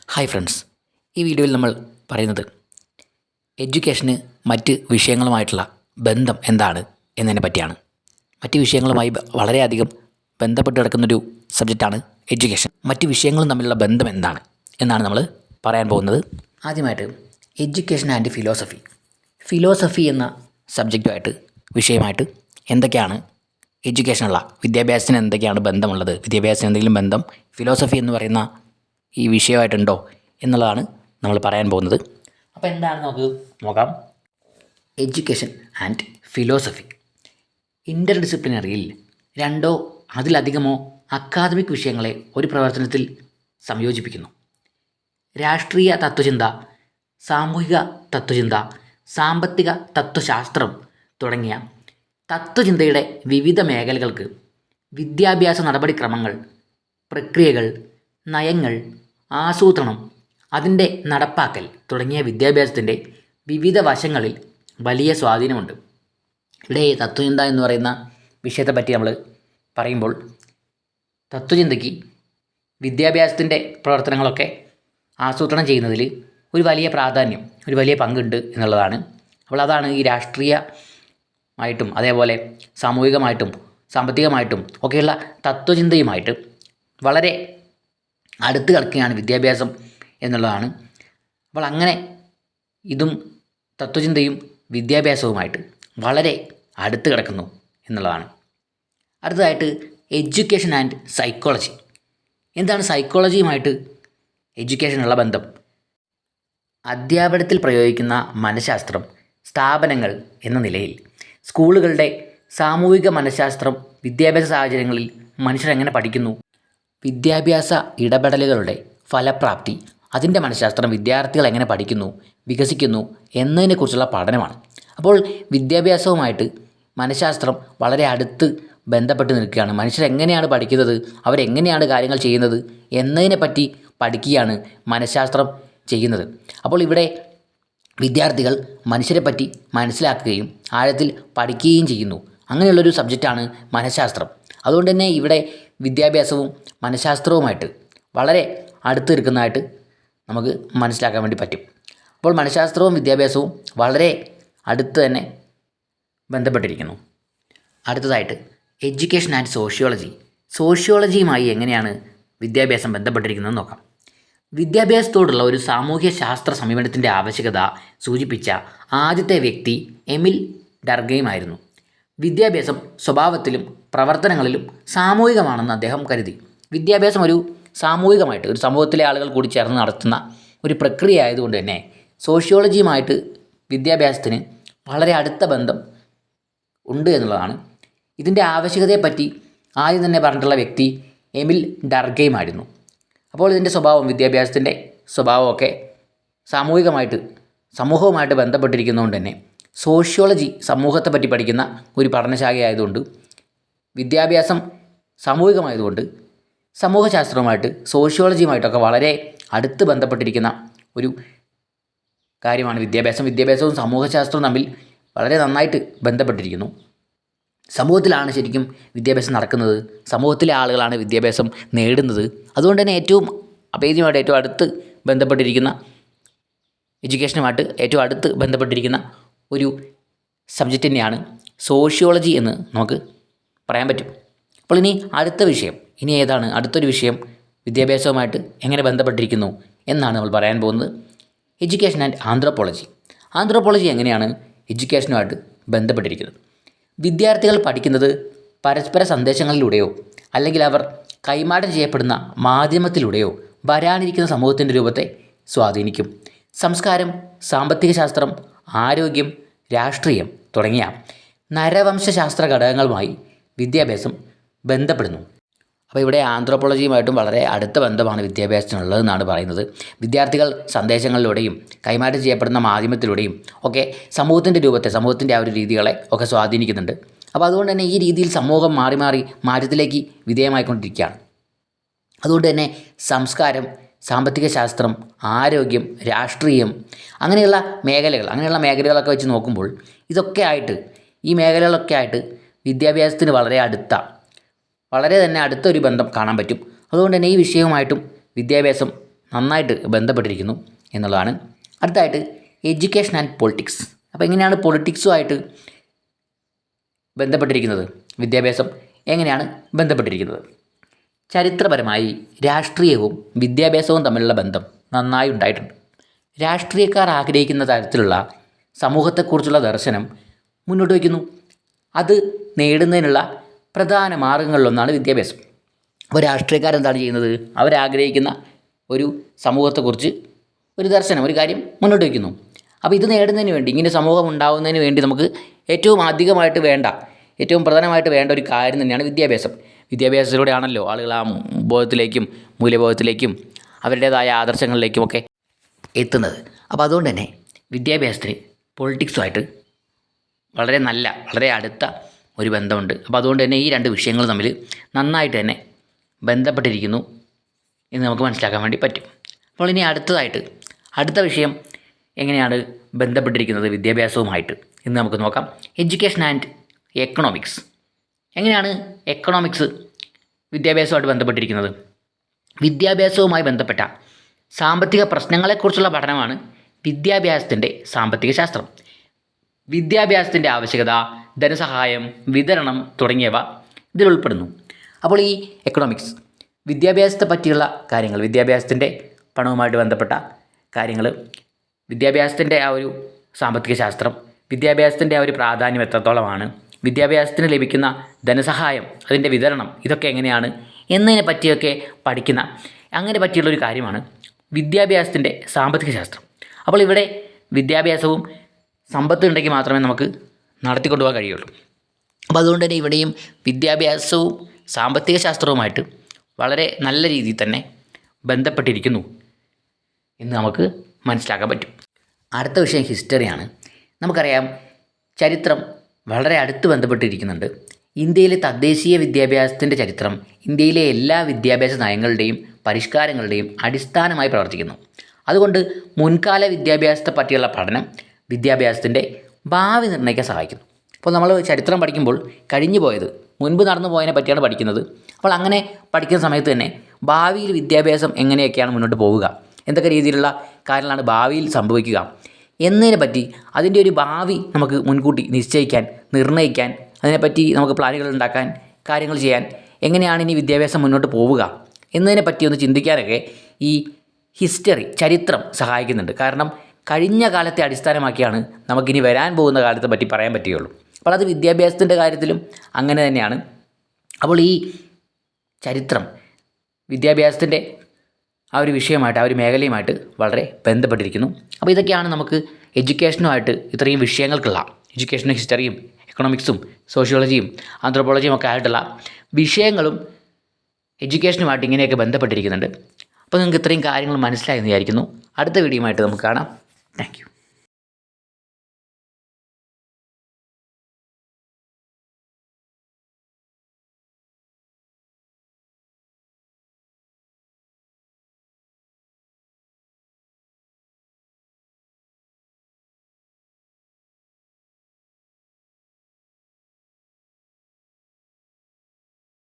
Hi friends, ഈ വീഡിയോയിൽ നമ്മൾ പറയുന്നത് എഡ്യൂക്കേഷന് മറ്റ് വിഷയങ്ങളുമായിട്ടുള്ള ബന്ധം എന്താണ് എന്നതിനെ പറ്റിയാണ്. മറ്റ് വിഷയങ്ങളുമായി വളരെയധികം ബന്ധപ്പെട്ട് കിടക്കുന്നൊരു സബ്ജക്റ്റാണ് എഡ്യൂക്കേഷൻ. മറ്റ് വിഷയങ്ങളും തമ്മിലുള്ള ബന്ധം എന്താണ് എന്നാണ് നമ്മൾ പറയാൻ പോകുന്നത്. ആദ്യമായിട്ട് എഡ്യൂക്കേഷൻ ആൻഡ് ഫിലോസഫി എന്ന സബ്ജക്റ്റുമായിട്ട് വിഷയമായിട്ട് എന്തൊക്കെയാണ് എഡ്യൂക്കേഷനുള്ള വിദ്യാഭ്യാസത്തിന് എന്തൊക്കെയാണ് ബന്ധമുള്ളത്, വിദ്യാഭ്യാസത്തിന് എന്തെങ്കിലും ബന്ധം ഫിലോസഫി എന്ന് പറയുന്ന ഈ വിഷയമായിട്ടുണ്ടോ എന്നുള്ളതാണ് നമ്മൾ പറയാൻ പോകുന്നത്. അപ്പോൾ എന്താണ് നമുക്ക് നോക്കാം. എഡ്യൂക്കേഷൻ ആൻഡ് ഫിലോസഫി ഇൻ്റർ ഡിസിപ്ലിനറിയിൽ രണ്ടോ അതിലധികമോ അക്കാദമിക് വിഷയങ്ങളെ ഒരു പ്രവർത്തനത്തിൽ സംയോജിപ്പിക്കുന്നു. രാഷ്ട്രീയ തത്വചിന്ത, സാമൂഹിക തത്വചിന്ത, സാമ്പത്തിക തത്വശാസ്ത്രം തുടങ്ങിയ തത്വചിന്തയുടെ വിവിധ മേഖലകൾക്ക് വിദ്യാഭ്യാസ നടപടിക്രമങ്ങൾ, പ്രക്രിയകൾ, നയങ്ങൾ, ആസൂത്രണം, അതിൻ്റെ നടപ്പാക്കൽ തുടങ്ങിയ വിദ്യാഭ്യാസത്തിൻ്റെ വിവിധ വശങ്ങളിൽ വലിയ സ്വാധീനമുണ്ട്. ഇവിടെ തത്വചിന്ത എന്ന് പറയുന്ന വിഷയത്തെപ്പറ്റി നമ്മൾ പറയുമ്പോൾ തത്വചിന്തയ്ക്ക് വിദ്യാഭ്യാസത്തിൻ്റെ പ്രവർത്തനങ്ങളൊക്കെ ആസൂത്രണം ചെയ്യുന്നതിൽ ഒരു വലിയ പ്രാധാന്യം, ഒരു വലിയ പങ്കുണ്ട് എന്നുള്ളതാണ്. അപ്പോൾ അതാണ് ഈ രാഷ്ട്രീയമായിട്ടും അതേപോലെ സാമൂഹികമായിട്ടും സാമ്പത്തികമായിട്ടും ഒക്കെയുള്ള തത്വചിന്തയുമായിട്ട് വളരെ അടുത്ത് കിടക്കുകയാണ് വിദ്യാഭ്യാസം എന്നുള്ളതാണ്. അപ്പോൾ അങ്ങനെ ഇതും തത്വചിന്തയും വിദ്യാഭ്യാസവുമായിട്ട് വളരെ അടുത്ത് കിടക്കുന്നു എന്നുള്ളതാണ്. അടുത്തതായിട്ട് എഡ്യൂക്കേഷൻ ആൻഡ് സൈക്കോളജി. എന്താണ് സൈക്കോളജിയുമായിട്ട് എഡ്യൂക്കേഷനുള്ള ബന്ധം? അധ്യാപനത്തിൽ പ്രയോഗിക്കുന്ന മനഃശാസ്ത്രം സ്ഥാപനങ്ങൾ എന്ന നിലയിൽ സ്കൂളുകളുടെ സാമൂഹിക മനഃശാസ്ത്രം വിദ്യാഭ്യാസ സാഹചര്യങ്ങളിൽ മനുഷ്യർ എങ്ങനെ പഠിക്കുന്നു, വിദ്യാഭ്യാസ ഇടപെടലുകളുടെ ഫലപ്രാപ്തി, അതിൻ്റെ മനഃശാസ്ത്രം വിദ്യാർത്ഥികൾ എങ്ങനെ പഠിക്കുന്നു, വികസിക്കുന്നു എന്നതിനെക്കുറിച്ചുള്ള പഠനമാണ്. അപ്പോൾ വിദ്യാഭ്യാസവുമായിട്ട് മനഃശാസ്ത്രം വളരെ അടുത്ത് ബന്ധപ്പെട്ട് നിൽക്കുകയാണ്. മനുഷ്യരെങ്ങനെയാണ് പഠിക്കുന്നത്, അവരെങ്ങനെയാണ് കാര്യങ്ങൾ ചെയ്യുന്നത് എന്നതിനെപ്പറ്റി പഠിക്കുകയാണ് മനഃശാസ്ത്രം ചെയ്യുന്നത്. അപ്പോൾ ഇവിടെ വിദ്യാർത്ഥികൾ മനുഷ്യരെപ്പറ്റി മനസ്സിലാക്കുകയും ആഴത്തിൽ പഠിക്കുകയും ചെയ്യുന്നു. അങ്ങനെയുള്ളൊരു സബ്ജക്റ്റാണ് മനഃശാസ്ത്രം. അതുകൊണ്ട് തന്നെ ഇവിടെ വിദ്യാഭ്യാസവും മനഃശാസ്ത്രവുമായിട്ട് വളരെ അടുത്ത് നിൽക്കുന്നതായിട്ട് നമുക്ക് മനസ്സിലാക്കാൻ വേണ്ടി പറ്റും. അപ്പോൾ മനഃശാസ്ത്രവും വിദ്യാഭ്യാസവും വളരെ അടുത്ത് തന്നെ ബന്ധപ്പെട്ടിരിക്കുന്നു. അടുത്തതായിട്ട് എഡ്യൂക്കേഷൻ ആൻഡ് സോഷ്യോളജിയുമായി എങ്ങനെയാണ് വിദ്യാഭ്യാസം ബന്ധപ്പെട്ടിരിക്കുന്നതെന്ന് നോക്കാം. വിദ്യാഭ്യാസത്തോടുള്ള ഒരു സാമൂഹ്യ ശാസ്ത്ര സമീപനത്തിൻ്റെ ആവശ്യകത സൂചിപ്പിച്ച ആദ്യത്തെ വ്യക്തി എമിൽ ഡർഗെയിമായിരുന്നു. വിദ്യാഭ്യാസം സ്വഭാവത്തിലും പ്രവർത്തനങ്ങളിലും സാമൂഹികമാണെന്ന് അദ്ദേഹം കരുതി. വിദ്യാഭ്യാസം ഒരു സാമൂഹികമായിട്ട് ഒരു സമൂഹത്തിലെ ആളുകൾ കൂടി ചേർന്ന് നടത്തുന്ന ഒരു പ്രക്രിയ ആയതുകൊണ്ട് തന്നെ സോഷ്യോളജിയുമായിട്ട് വിദ്യാഭ്യാസത്തിന് വളരെ അടുത്ത ബന്ധം ഉണ്ട് എന്നുള്ളതാണ്. ഇതിൻ്റെ ആവശ്യകതയെപ്പറ്റി ആദ്യം തന്നെ പറഞ്ഞിട്ടുള്ള വ്യക്തി എമിൽ ഡർഗെയിമായിരുന്നു. അപ്പോൾ ഇതിൻ്റെ സ്വഭാവം, വിദ്യാഭ്യാസത്തിൻ്റെ സ്വഭാവമൊക്കെ സമൂഹവുമായിട്ട് ബന്ധപ്പെട്ടിരിക്കുന്നതുകൊണ്ട് തന്നെ സോഷ്യോളജി സമൂഹത്തെപ്പറ്റി പഠിക്കുന്ന ഒരു പഠനശാഖയായതുകൊണ്ട് വിദ്യാഭ്യാസം സാമൂഹികമായതുകൊണ്ട് സമൂഹശാസ്ത്രവുമായിട്ട് സോഷ്യോളജിയുമായിട്ടൊക്കെ വളരെ അടുത്ത് ബന്ധപ്പെട്ടിരിക്കുന്ന ഒരു കാര്യമാണ് വിദ്യാഭ്യാസവും സമൂഹശാസ്ത്രവും തമ്മിൽ വളരെ നന്നായിട്ട് ബന്ധപ്പെട്ടിരിക്കുന്നു. സമൂഹത്തിലാണ് ശരിക്കും വിദ്യാഭ്യാസം നടക്കുന്നത്, സമൂഹത്തിലെ ആളുകളാണ് വിദ്യാഭ്യാസം നേടുന്നത്. അതുകൊണ്ട് തന്നെ ഏറ്റവും അഭേദ്യമായിട്ട് ഏറ്റവും അടുത്ത് ബന്ധപ്പെട്ടിരിക്കുന്ന എഡ്യൂക്കേഷനുമായിട്ട് ഏറ്റവും അടുത്ത് ബന്ധപ്പെട്ടിരിക്കുന്ന ഒരു സബ്ജക്റ്റ് തന്നെയാണ് സോഷ്യോളജി എന്ന് നമുക്ക് പറയാൻ പറ്റും. അപ്പോൾ ഇനി ഏതാണ് അടുത്തൊരു വിഷയം വിദ്യാഭ്യാസവുമായിട്ട് എങ്ങനെ ബന്ധപ്പെട്ടിരിക്കുന്നു എന്നാണ് നമ്മൾ പറയാൻ പോകുന്നത്. എഡ്യൂക്കേഷൻ ആൻഡ് ആന്ത്രോപോളജി എങ്ങനെയാണ് എഡ്യൂക്കേഷനുമായിട്ട് ബന്ധപ്പെട്ടിരിക്കുന്നത്? വിദ്യാർത്ഥികൾ പഠിക്കുന്നത് പരസ്പര സന്ദേശങ്ങളിലൂടെയോ അല്ലെങ്കിൽ അവർ കൈമാറ്റം ചെയ്യപ്പെടുന്ന മാധ്യമത്തിലൂടെയോ വരാനിരിക്കുന്ന സമൂഹത്തിൻ്റെ രൂപത്തെ സ്വാധീനിക്കും. സംസ്കാരം, സാമ്പത്തിക ശാസ്ത്രം, ആരോഗ്യം, രാഷ്ട്രീയം തുടങ്ങിയ നരവംശാസ്ത്ര ഘടകങ്ങളുമായി വിദ്യാഭ്യാസം ബന്ധപ്പെടുന്നു. അപ്പോൾ ഇവിടെ ആന്ത്രോപോളജിയുമായിട്ടും വളരെ അടുത്ത ബന്ധമാണ് വിദ്യാഭ്യാസത്തിനുള്ളതെന്നാണ് പറയുന്നത്. വിദ്യാർത്ഥികൾ സന്ദേശങ്ങളിലൂടെയും കൈമാറ്റം ചെയ്യപ്പെടുന്ന മാധ്യമത്തിലൂടെയും ഒക്കെ സമൂഹത്തിൻ്റെ രൂപത്തെ, സമൂഹത്തിൻ്റെ ആ ഒരു രീതികളെ ഒക്കെ സ്വാധീനിക്കുന്നുണ്ട്. അപ്പോൾ അതുകൊണ്ട് തന്നെ ഈ രീതിയിൽ സമൂഹം മാറി മാറ്റത്തിലേക്ക് വിധേയമായിക്കൊണ്ടിരിക്കുകയാണ്. അതുകൊണ്ട് തന്നെ സംസ്കാരം, സാമ്പത്തിക ശാസ്ത്രം, ആരോഗ്യം, രാഷ്ട്രീയം അങ്ങനെയുള്ള മേഖലകളൊക്കെ വെച്ച് നോക്കുമ്പോൾ ഈ മേഖലകളൊക്കെ ആയിട്ട് വിദ്യാഭ്യാസത്തിന് വളരെ തന്നെ അടുത്തൊരു ബന്ധം കാണാൻ പറ്റും. അതുകൊണ്ട് തന്നെ ഈ വിഷയവുമായിട്ടും വിദ്യാഭ്യാസം നന്നായിട്ട് ബന്ധപ്പെട്ടിരിക്കുന്നു എന്നുള്ളതാണ്. അടുത്തായിട്ട് എഡ്യൂക്കേഷൻ ആൻഡ് പൊളിറ്റിക്സ്. അപ്പോൾ എങ്ങനെയാണ് പൊളിറ്റിക്സുമായിട്ട് ബന്ധപ്പെട്ടിരിക്കുന്നത്? വിദ്യാഭ്യാസം എങ്ങനെയാണ് ബന്ധപ്പെട്ടിരിക്കുന്നത്? ചരിത്രപരമായി രാഷ്ട്രീയവും വിദ്യാഭ്യാസവും തമ്മിലുള്ള ബന്ധം നന്നായി ഉണ്ടായിട്ടുണ്ട്. രാഷ്ട്രീയക്കാർ ആഗ്രഹിക്കുന്ന തരത്തിലുള്ള സമൂഹത്തെക്കുറിച്ചുള്ള ദർശനം മുന്നോട്ട് വയ്ക്കുന്നു. അത് നേടുന്നതിനുള്ള പ്രധാന മാർഗങ്ങളിലൊന്നാണ് വിദ്യാഭ്യാസം. അപ്പോൾ രാഷ്ട്രീയക്കാരെന്താണ് ചെയ്യുന്നത്? അവരാഗ്രഹിക്കുന്ന ഒരു സമൂഹത്തെക്കുറിച്ച് ഒരു ദർശനം, ഒരു കാര്യം മുന്നോട്ട് വയ്ക്കുന്നു. അപ്പോൾ ഇത് നേടുന്നതിന് വേണ്ടി, ഇങ്ങനെ സമൂഹം ഉണ്ടാകുന്നതിന് വേണ്ടി നമുക്ക് ഏറ്റവും പ്രധാനമായിട്ട് വേണ്ട ഒരു കാര്യം തന്നെയാണ് വിദ്യാഭ്യാസം. വിദ്യാഭ്യാസത്തിലൂടെയാണല്ലോ ആളുകൾ ആ ബോധത്തിലേക്കും മൂല്യബോധത്തിലേക്കും അവരുടേതായ ആദർശങ്ങളിലേക്കുമൊക്കെ എത്തുന്നത്. അപ്പോൾ അതുകൊണ്ട് തന്നെ വിദ്യാഭ്യാസത്തിന് പൊളിറ്റിക്സുമായിട്ട് വളരെ അടുത്ത ഒരു ബന്ധമുണ്ട്. അപ്പോൾ അതുകൊണ്ട് തന്നെ ഈ രണ്ട് വിഷയങ്ങൾ തമ്മിൽ നന്നായിട്ട് തന്നെ ബന്ധപ്പെട്ടിരിക്കുന്നു എന്ന് നമുക്ക് മനസ്സിലാക്കാൻ വേണ്ടി പറ്റും. അപ്പോൾ ഇനി അടുത്ത വിഷയം എങ്ങനെയാണ് ബന്ധപ്പെട്ടിരിക്കുന്നത് വിദ്യാഭ്യാസവുമായിട്ട് എന്ന് നമുക്ക് നോക്കാം. Education and economics. എങ്ങനെയാണ് എക്കണോമിക്സ് വിദ്യാഭ്യാസവുമായിട്ട് ബന്ധപ്പെട്ടിരിക്കുന്നത്? വിദ്യാഭ്യാസവുമായി ബന്ധപ്പെട്ട സാമ്പത്തിക പ്രശ്നങ്ങളെക്കുറിച്ചുള്ള പഠനമാണ് വിദ്യാഭ്യാസത്തിൻ്റെ സാമ്പത്തിക ശാസ്ത്രം. വിദ്യാഭ്യാസത്തിൻ്റെ ആവശ്യകത, ധനസഹായം, വിതരണം തുടങ്ങിയവ ഇതിൽ ഉൾപ്പെടുന്നു. അപ്പോൾ ഈ എക്കണോമിക്സ് വിദ്യാഭ്യാസത്തെ പറ്റിയുള്ള കാര്യങ്ങൾ, വിദ്യാഭ്യാസത്തിൻ്റെ പണവുമായിട്ട് ബന്ധപ്പെട്ട കാര്യങ്ങൾ, വിദ്യാഭ്യാസത്തിൻ്റെ ആ ഒരു സാമ്പത്തിക ശാസ്ത്രം, വിദ്യാഭ്യാസത്തിൻ്റെ ആ ഒരു പ്രാധാന്യം എത്രത്തോളമാണ്, വിദ്യാഭ്യാസത്തിന് ലഭിക്കുന്ന ധനസഹായം, അതിൻ്റെ വിതരണം, ഇതൊക്കെ എങ്ങനെയാണ് എന്നതിനെ പറ്റിയൊക്കെ പഠിക്കുന്ന അങ്ങനെ പറ്റിയുള്ളൊരു കാര്യമാണ് വിദ്യാഭ്യാസത്തിൻ്റെ സാമ്പത്തിക ശാസ്ത്രം. അപ്പോൾ ഇവിടെ വിദ്യാഭ്യാസവും സമ്പത്ത് ഉണ്ടെങ്കിൽ മാത്രമേ നമുക്ക് നടത്തിക്കൊണ്ടുപോകാൻ കഴിയുള്ളൂ. അപ്പോൾ അതുകൊണ്ട് തന്നെ ഇവിടെയും വിദ്യാഭ്യാസവും സാമ്പത്തിക ശാസ്ത്രവുമായിട്ട് വളരെ നല്ല രീതിയിൽ തന്നെ ബന്ധപ്പെട്ടിരിക്കുന്നു എന്ന് നമുക്ക് മനസ്സിലാക്കാൻ പറ്റും. അടുത്ത വിഷയം ഹിസ്റ്ററിയാണ്. നമുക്കറിയാം, ചരിത്രം വളരെ അടുത്ത് ബന്ധപ്പെട്ടിരിക്കുന്നുണ്ട്. ഇന്ത്യയിലെ തദ്ദേശീയ വിദ്യാഭ്യാസത്തിൻ്റെ ചരിത്രം ഇന്ത്യയിലെ എല്ലാ വിദ്യാഭ്യാസ നയങ്ങളുടെയും പരിഷ്കാരങ്ങളുടെയും അടിസ്ഥാനമായി പ്രവർത്തിക്കുന്നു. അതുകൊണ്ട് മുൻകാല വിദ്യാഭ്യാസത്തെ പറ്റിയുള്ള പഠനം വിദ്യാഭ്യാസത്തിൻ്റെ ഭാവി നിർണ്ണയിക്കാൻ സഹായിക്കുന്നു. അപ്പോൾ നമ്മൾ ചരിത്രം പഠിക്കുമ്പോൾ മുൻപ് നടന്നു പോയതിനെ പറ്റിയാണ് പഠിക്കുന്നത്. അപ്പോൾ അങ്ങനെ പഠിക്കുന്ന സമയത്ത് തന്നെ ഭാവിയിൽ വിദ്യാഭ്യാസം എങ്ങനെയൊക്കെയാണ് മുന്നോട്ട് പോവുക, എന്തൊക്കെ രീതിയിലുള്ള കാര്യങ്ങളാണ് ഭാവിയിൽ സംഭവിക്കുക എന്നതിനെ പറ്റി, അതിൻ്റെ ഒരു ഭാവി നമുക്ക് മുൻകൂട്ടി നിശ്ചയിക്കാൻ, നിർണ്ണയിക്കാൻ, അതിനെപ്പറ്റി നമുക്ക് പ്ലാനുകൾ ഉണ്ടാക്കാൻ, കാര്യങ്ങൾ ചെയ്യാൻ, എങ്ങനെയാണ് ഇനി വിദ്യാഭ്യാസം മുന്നോട്ട് പോവുക എന്നതിനെ പറ്റി ഒന്ന് ചിന്തിക്കാനൊക്കെ ഈ ചരിത്രം സഹായിക്കുന്നുണ്ട്. കാരണം കഴിഞ്ഞ കാലത്തെ അടിസ്ഥാനമാക്കിയാണ് നമുക്കിനി വരാൻ പോകുന്ന കാലത്തെ പറ്റി പറയാൻ പറ്റുകയുള്ളൂ. അപ്പോൾ അത് വിദ്യാഭ്യാസത്തിൻ്റെ കാര്യത്തിലും അങ്ങനെ തന്നെയാണ്. അപ്പോൾ ഈ ചരിത്രം വിദ്യാഭ്യാസത്തിൻ്റെ ആ ഒരു വിഷയമായിട്ട്, ആ ഒരു മേഖലയുമായിട്ട് വളരെ ബന്ധപ്പെട്ടിരിക്കുന്നു. അപ്പോൾ ഇതൊക്കെയാണ് നമുക്ക് എഡ്യൂക്കേഷനുമായിട്ട് ഇത്രയും വിഷയങ്ങൾക്കുള്ള, എഡ്യൂക്കേഷനും ഹിസ്റ്ററിയും എക്കണോമിക്സും സോഷ്യോളജിയും ആന്ത്രോപോളജിയും ഒക്കെ ആയിട്ടുള്ള വിഷയങ്ങളും എഡ്യൂക്കേഷനുമായിട്ട് ഇങ്ങനെയൊക്കെ ബന്ധപ്പെട്ടിരിക്കുന്നുണ്ട്. അപ്പോൾ നിങ്ങൾക്ക് ഇത്രയും കാര്യങ്ങൾ മനസ്സിലായെന്ന് വിചാരിക്കുന്നു. അടുത്ത വീഡിയോയുമായിട്ട് നമുക്ക് കാണാം. Thank you.